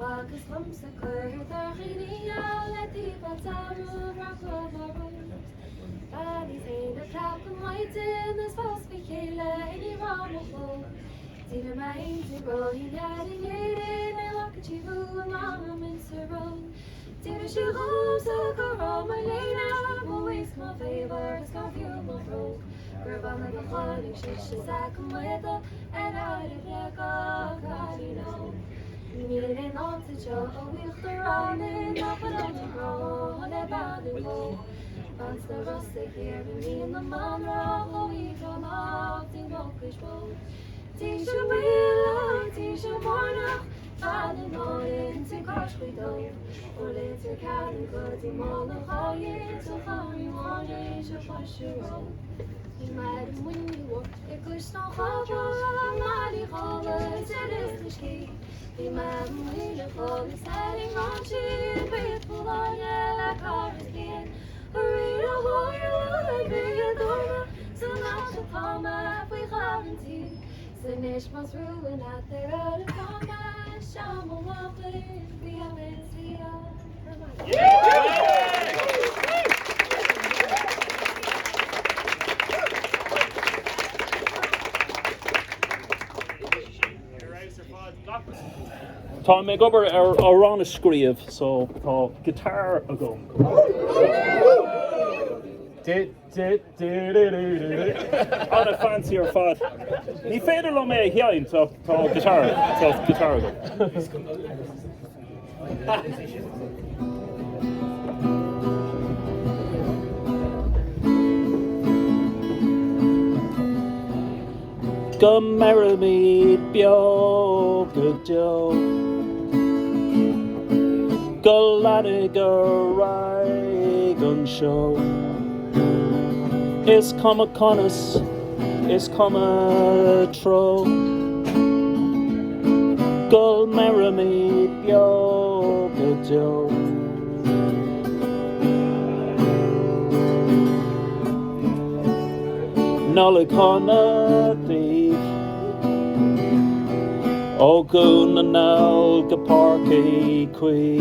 Agus from sa cur dar chini le di bataru rakwa maro. Bani say the cap and white in the spouse be Eile any ramble. Tíre main to grow he daddy in a lock chivu mama in sero. Tíre she homes so go my Leana always my favor is confused my bro. Grab the honey she's a come with her and I did God you know. Needing on to Joe, with the running up and on the road, about the road. Once the rusty here, and me and the mom roll, we come out in Walkish Road. T-shirt wheel, t-shirt worn out, falling on into crush we do. Or later, cabin, good, in all the hall, yeah, so how you want it, you push your road. You might when you walk, it could stop, I'm not a holler, it's the ski. The man with the fog is standing on chin, faithful on yellow cars again. Hurry to hold your line, be a door, so not to palm up with guarantee. Sinish must ruin out there out of combat, Shama Waffle, be a Mencia. Tá mé gobar ar an scríomh, so tá guitar a go. Anna fancy ar fad. Ní féidir le mé heáin tá guitar a go. Go marry me, bio, good Joe. Go laddie, go ride on show. Is come a conus, is come a tro. Go marry me, bio, good Joe. Nollag Irish. O gún an nál go parcaí cuí.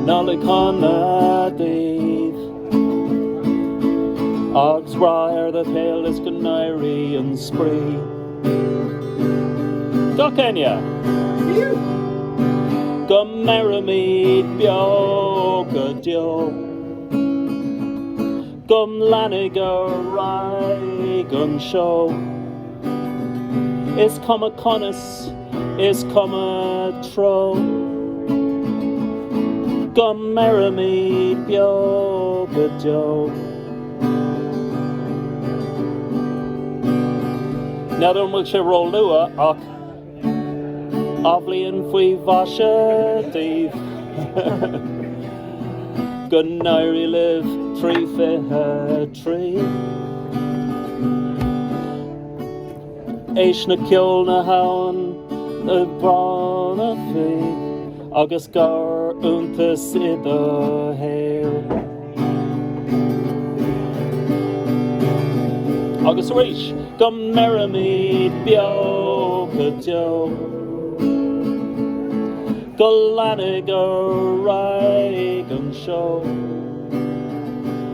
Nollag Irish. Agus rair the tail is go nairi an spree. Go Kenya. Go marry me, bio go Joe. Gum Leana go ride gun show. Is come a conus, is come a tro. Gum marry me, bio good Joe. Now don't will she roll lua och. Obli and fui vasha thief. Good nairi live tree fair tree. Eish na Ceol na haun a bron a fee. Agus gar untas I the hair. Agus reach gum marry me bio good Joe. Go Leana go ride and show.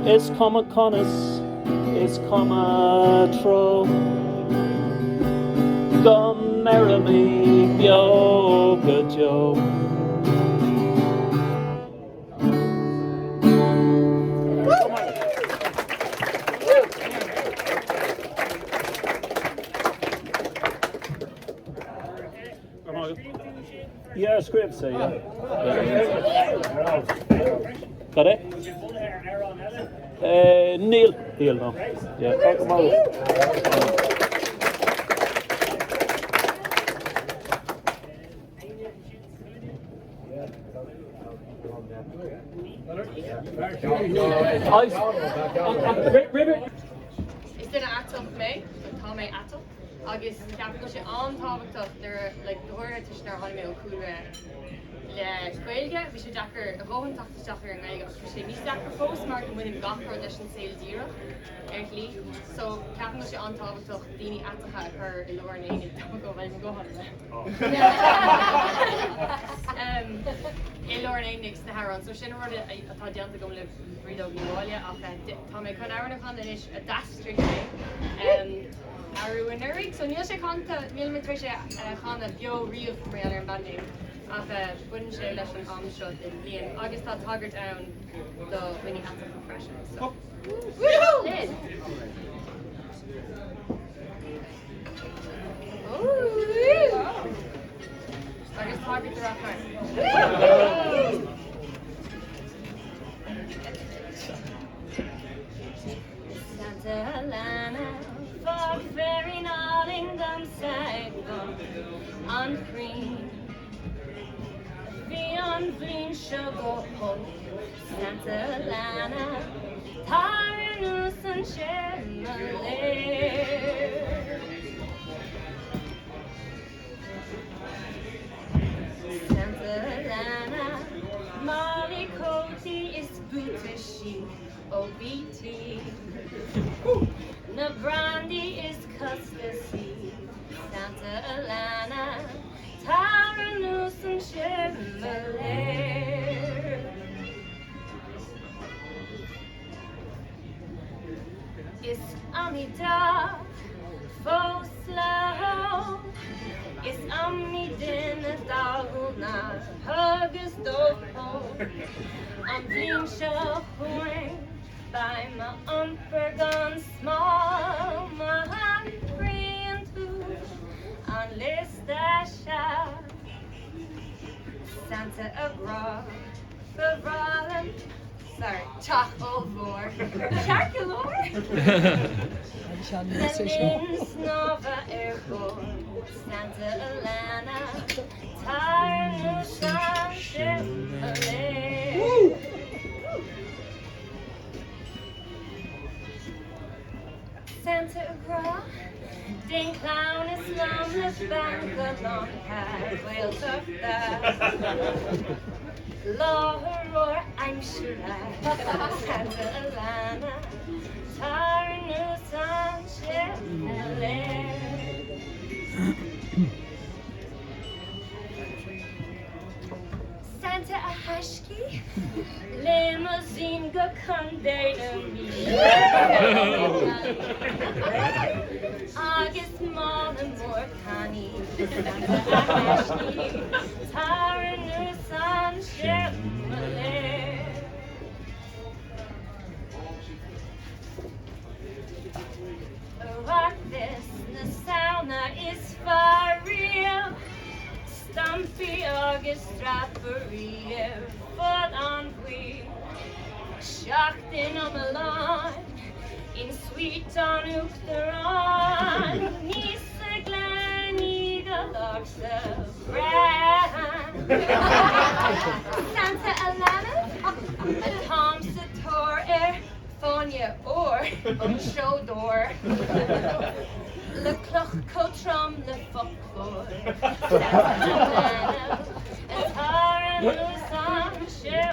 Is come a conus, is come a tro. Go marry me, bio good Joe. Yeah, script say yeah. Got it? Neil no. Yeah. Come on. Is dit een atom mee? Een mee atom? agus ceap go sé antáhachtach le doir tuisnar hána mé ó cuara le Gaeilge, bhí sé dechar a bhóhan tachtaisteach ar an Gaeilge agus sé níos dechar fós mar go bhfuil gachar leis an saoil díreach ar lí. So ceapan go sé antáhachtach daoine eatacha chur i leir an éige go bhfuil go hána I leir an éig na Harán, so sin rud atá deanta go le brídó gníháile ach tá mé chun ána chu is a dastri arú in nurig, so níl sé chanta níl me sé chana bio riomh mé ar an banding ach buin sé leis an am seo in blion agus tá tagart ann do winní hanta go freisin. So Lynn. Agus tagart ar a Santa Alainn, fog very Nollingham side on green. Fionnbarra sugar home, Santa Alainn, Tarnus and Chailin. Santa Alainn, Molly Coty is bootishi, OBT. Na brandy is custody, Santa Alainn, Tarnus and Chailin. Is Amida fos slow, is Amidin daguna hugus dopo, am blim shahorn. By my unforgone small, my hand free and two, unless that shall Santa Agra, sorry, Chalk over, Charcolor, Lenin's Nova Airborne, Santa Alainn, Tarnus and Santa Agra, den clown is namnet bank along high whales of that. Law I'm sure Santa Alainn, Tarnus and Chead. Santa Ahashki, limousine go container me. August Mall and more Connie, Santa Ahashki, Tarnus and Chead. What this, the sauna is for real. Stumpy August Strappery, foot on wheel, shocked in on the lawn, in sweet on Uachtaráin, Nisa Glen Eagle Arcs of Brand. Santa Alainn, Tom Sator, Fonia or show door. Le cloch cotram le folklore, Santa Alainn, and Tarnus and Chead.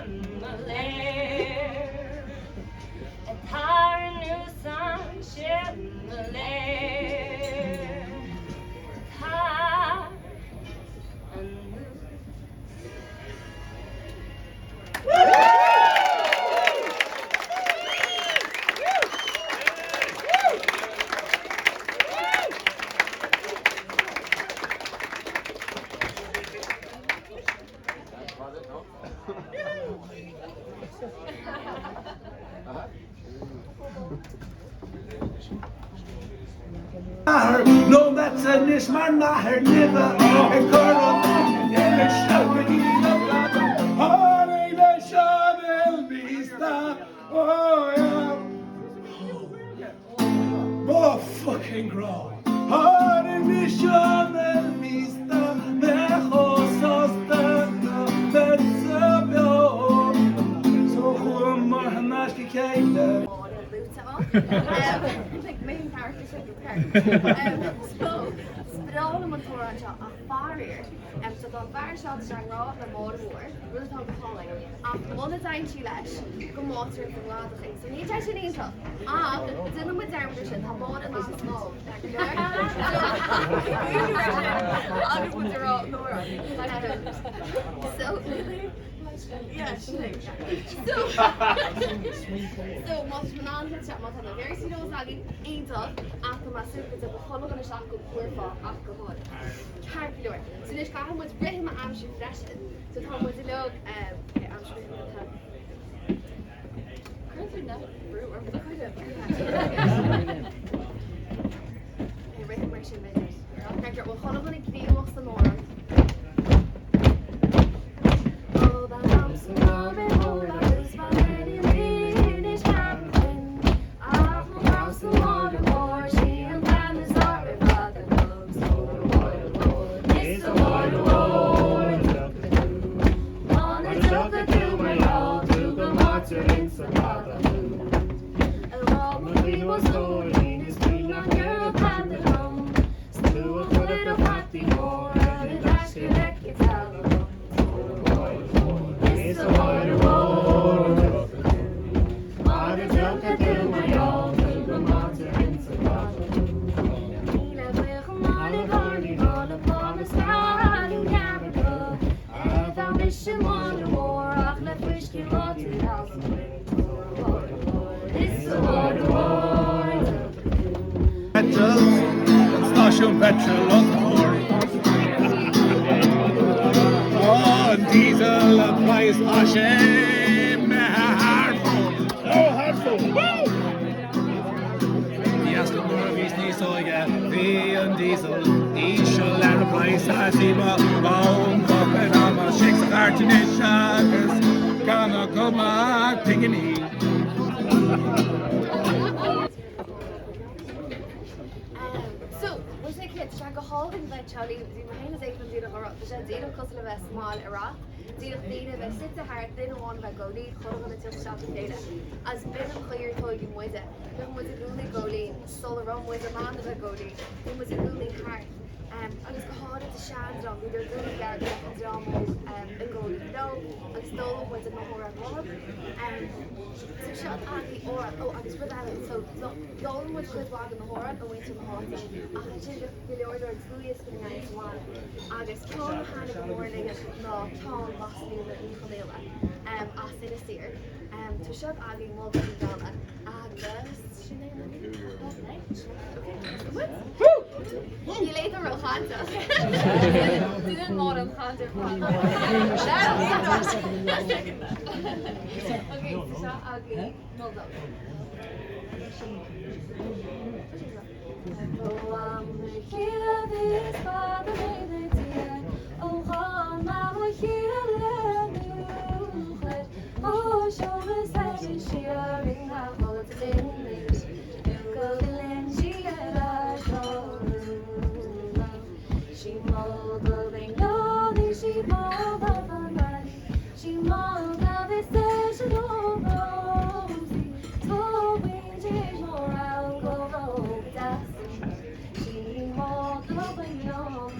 And Tarnus and Chead. No, that's a nismar naher never a curl and a shabby oh Eile Seán briste oh yeah oh fucking grow oh Eile Seán briste lejos hasta so Like main characters of the character. So for a farrier, so the fire shot sang raw and more war, really talk calling. One of the time she left, go water and a lot of things. So you touch an angel. Didn't with down version, have more than not small. I'll just put her out, Nora. So, yeah, she thinks. So, what's going on here? Chat, what's very serious. Lagi, angel, after my soup is a whole lot of shock of poor alcohol. Can't do it. So this guy was written my arms fresh. So Tom was a look, I'm sure currently not brew or written my shin measures. Okay, well, hold on, I'm going to give you what's the norm. Oh, the lumps and all the whole lot is my lady British Hamilton. I've no house and water more. She and Pam is our father comes. It's the water war. On the took a to my all to the water in Savannah. And all the people storing is being on your path at home. Still a little party more. And the dash you let get out of home. It's the water war. On the took a to my all to the water in Savannah. Eile with on the garden all upon the sky in Canada. And our mission water war. Ach, let wish you all to the house. It's the water war. Petrol, station petrol on the board. Oh, diesel applies Hashem, hardphone. Oh, hardphone. Woo! Yes, the more of his knees, so yeah, and diesel. He shall learn a price as he was bound, fucking on my shakes of heart in his shackles. Gonna come out, taking it. So, was a kid trying to hold in the Charlie, the behind the eight and or the shed zero cousin of a small Iraq. The Leana, the sit to heart, they don't want to go lead, hold on until shop and data. As been a clear toy in with it, then was it only go lead, solar rum with a man of a go lead, then was it only heart. I was called at the Chead on, we were really guarded up and almost a go lead. No, I stole with a number of one. So shot Aggie or I was with Eile. So Gluain was good walking the horn and went to the hall. I did the order of Julius coming out to one. August Colm had a morning and no Tom last me in Eile. I said a seer. To shot Aggie multi dollar. August you later wrote Hunter. Didn't modern Hunter. Okay, so shot Aggie. Hold up. Oh, I'm here this by the way they did. Oh, I'm here to oh, show me that she are in the holidays. You go in, she had she mold the no, she mold the money. She mold the station of Rosie. So we did more out of the she mold the young.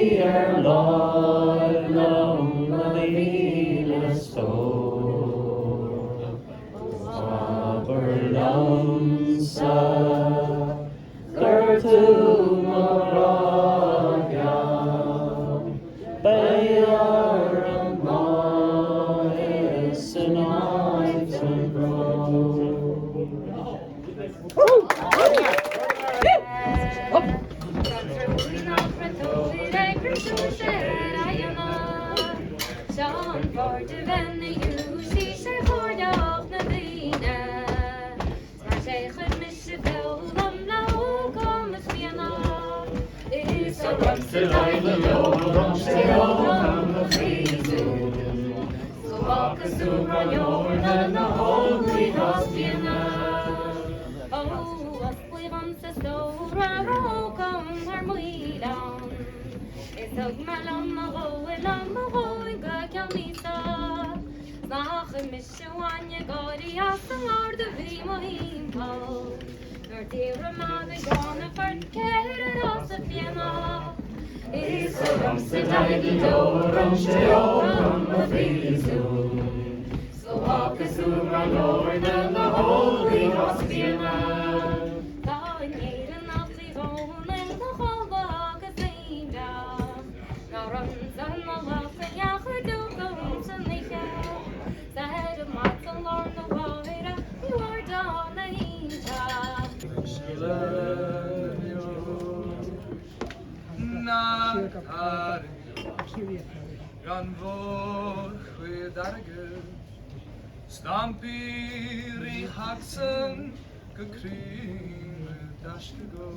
Lord, long Eile store. Aberlonsa, Gertu Moraga, Bayar and Mois and Ives and Seán voor de wennen, you see ze voor de oog naar binnen. Maar zij gemissen wel van nou komen spinnen. Is zo lang te lijden, joh, ze ook nog geven. Zo wakker zo maar joh, dan de holy has binnen. Oh, als we van ze stora ook om haar moeilijk. Is ook maar lang maar in Gakjamisa. Snach een misje wanje gori as de lorde wie mo himpel. Naar dieren mannen gaan verkeren als de fjena. Is zo ramse tijden door om steoren me vriezen. Zo wakker zoen maar jorden de holy has fjena. Da in jaren nacht die wonen nog al wakker zijn daar. Nou ranzen al lachen ja gedoe om ze niet gaan. Zij de maat van Lord de Waira, die wordt dan een jaar. Na haar gan vor chwedarge Stampir I haksen gekrim dashke go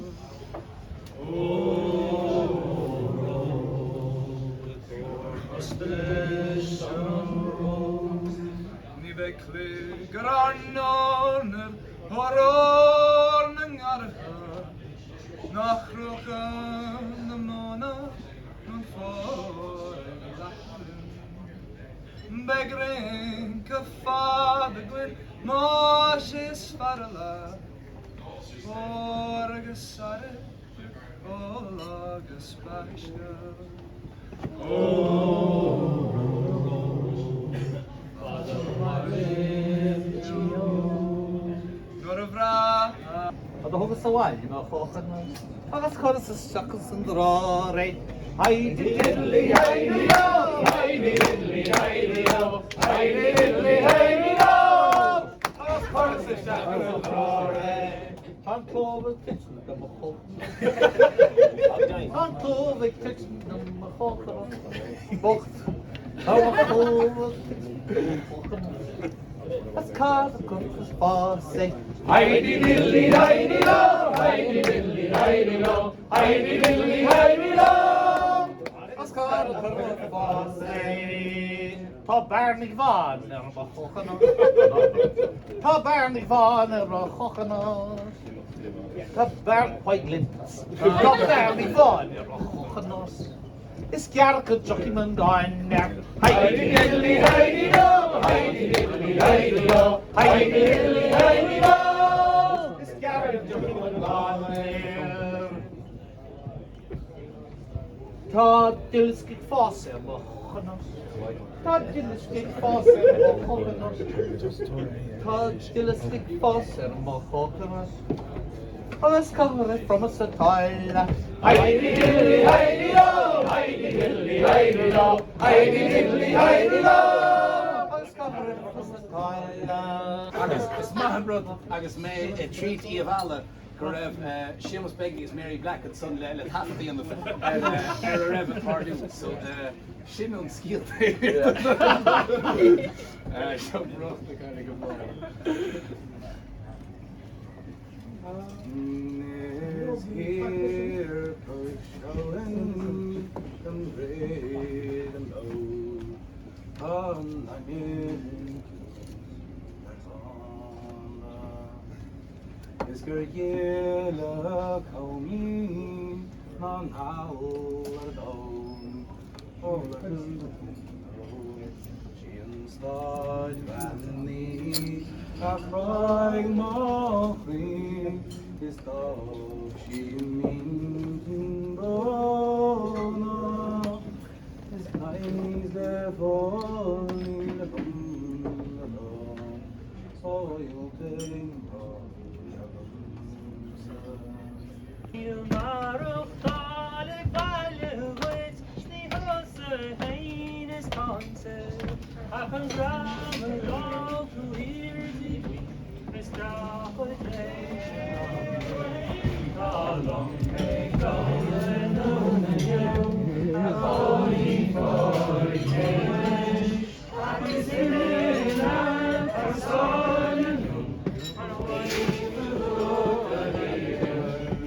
Ni bekle grannoner horornen arha Nachrochen de mona non foren lachen Begrin ke fadegwin Moshes farala Orges sare Olages bashka Norvra Ond o hwg y sawai, yma choch yn agos chwrs y siacos yn drori. Haidi diddly, haidi o, haidi diddly, haidi o, haidi diddly, haidi o. Agos chwrs y siacos yn drori. Pan clof y kitchen dim y choch. Pan clof y kitchen dim y choch. Bocht. Pan clof y kitchen dim y choch. As card y gwrs bosi. Heidi diddly, heidi lo, heidi diddly, heidi lo, heidi diddly, heidi lo. As card y gwrs bosi. Ta barnig fan ar y choch yno. Ta barnig fan ar y choch yno. Ta quite lint. Ta barnig fan ar y choch yno. Is garc y joci mynd o'n Heidi diddly, heidi lo, heidi diddly, heidi lo, heidi diddly, heidi lo. Is garc y joci mynd o'n Ta dilysgyd ffos ar y choch yno. Ta dilysgyd ffos ar y choch yno. Ta dilysgyd ffos ar y choch yno. Let's cover it from us a toilet. Heidi diddly, heidi lo, heidi diddly, heidi lo, heidi diddly, heidi lo. Let's cover it from us a toilet. Agus is mahan rud agus mé a treat Eile go raibh Seamus Begley is Mary Blackett's son le taffy on the a raibh a party so sin an skill so rough the kind of good is here showing them red and low on is Gergela Colm on how alone oh Shean start vanny a frying moching is dog she means in concept. I can grab and go through here to Mr. How long may go and holy for change. I can see it and I saw you.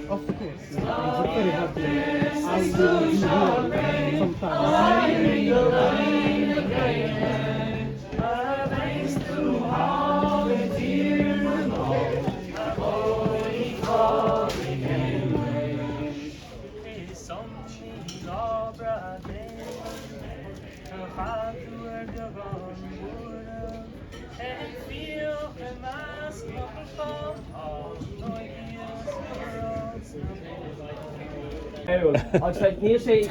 Of course, it's very hard to I will do I'll say níl sé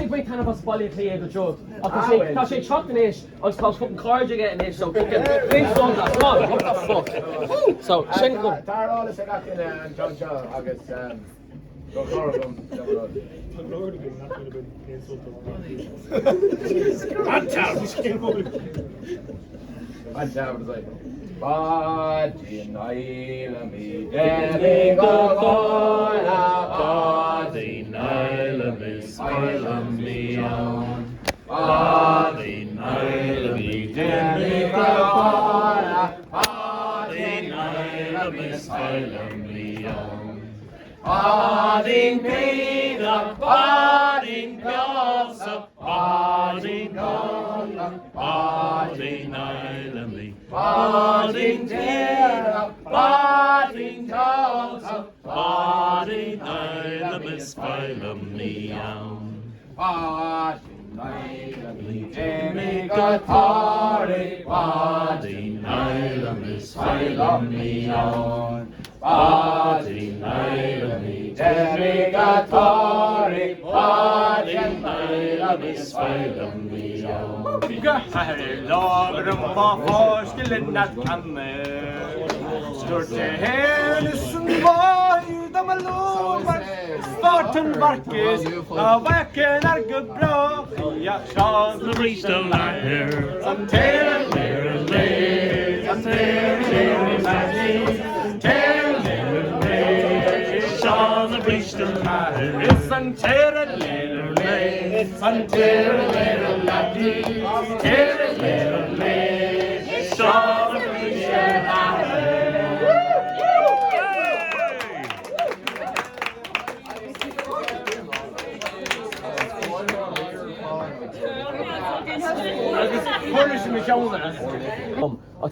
bit kind of Spailpin clé go job. Tá sé chotanéis agus tá fucking cardide in so fucking big song that come on, what the fuck. So sin go All is got in and John agus go chorgum. Báidin Fheimhlí, Demi go Gluain, Báidin Fheimhlí, Spailpin Báidin Fheimhlí, Demi go Gluain, Báidin Fheimhlí, Spailpin Báidin Bhig, Báidin Fheimhlí, Báidin dtonnta, Báidin Fheimhlí, Báidin tíre, Báidin tóta, Báidin Fheimhlí, Spailpin Báidin Fheimhlí, Demi go tíre, Báidin Fheimhlí, Spailpin Báidin Fheimhlí, Demi go tíre, Báidin Fheimhlí, Spailpin Lager på forskellen at kamme Størte helsen vaid av lover Starten varkes av vekken bra Ja, Seán the briste leathair Som tíre, leathair Som tíre, leathair Seán the briste leathair It's an tíre, leathair It's an tíre, leathair Tíre, leathair Seán the briste leathair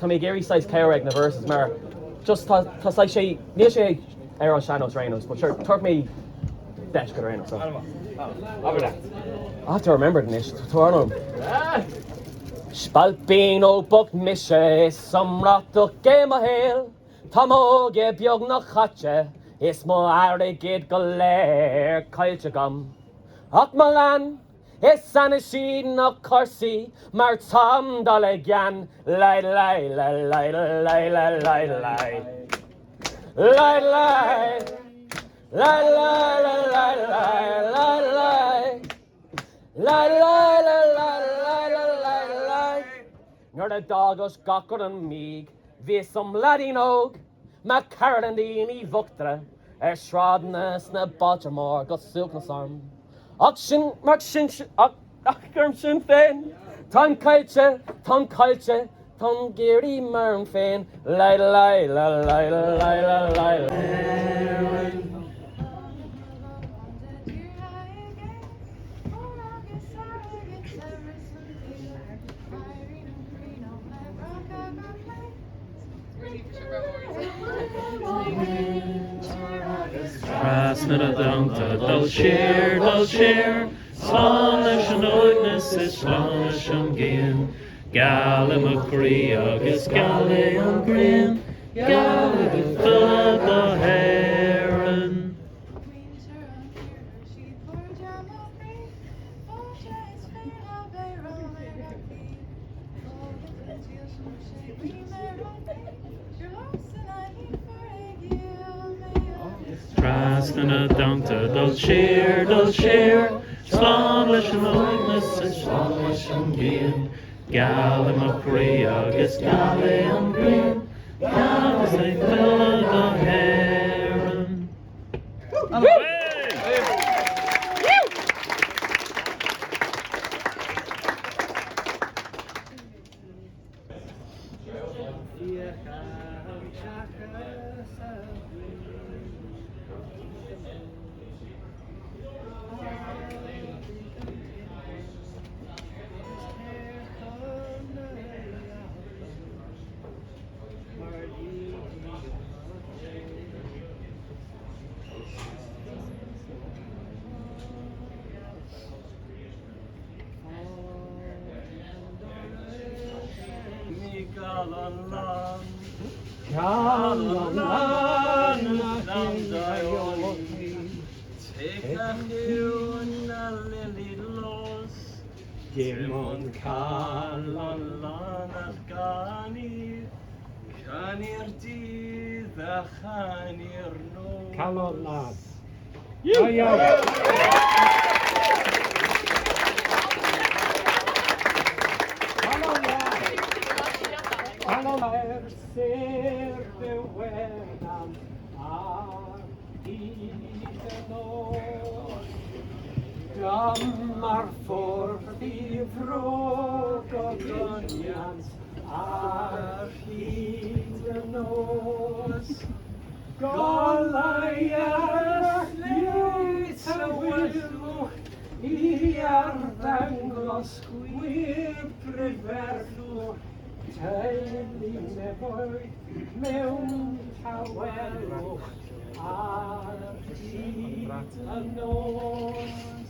Tá mé géirí size Cead na verses mar just tá sé níl sé ar an seanos rénos, but sure tuairt mé deis go rénos so. I have to remember this. Spailpin ó bog mise samrach game a hail Tá móge beag na chatte is mó airgid go léir caillte gam Ach má lean is sanna siad na corsaí mar tam dal a gceann Lai lai lai lai lai lai lai lai Lai lai Lai lai lai lai lai lai lai Lai lai lai lai lai lai lai Nuair a dágas gacur an míg bhí some laddín óg má carad an daoine bhuachtra sráidnas na Baltimore go suach na sarm Ach sin mar sin ach gurm sin féin Tá caillte Tá géirí mar an féin Lai lai lai lai lai lai lai lai Trasna dtonnta, dul share, slán leis an óignas is slán leis an gcéan. Gala mo crí agus gala an grin, gala go fud the heron. Trasna dtonnta dul siar, slán leis an óignas is slán leis an gcéad. Gaile mo chrí agus gaile an grin, gaile sé fille do héireann. Gemon Calan Lana Gani Canir di the Chanir no Calon lad. Calon ser de wenam Gamar for the frog of onions are the nose. Goliath leads away. Iar ddangos gwir preferw. Teilene boy mewn tawelwch ar hyd y nos.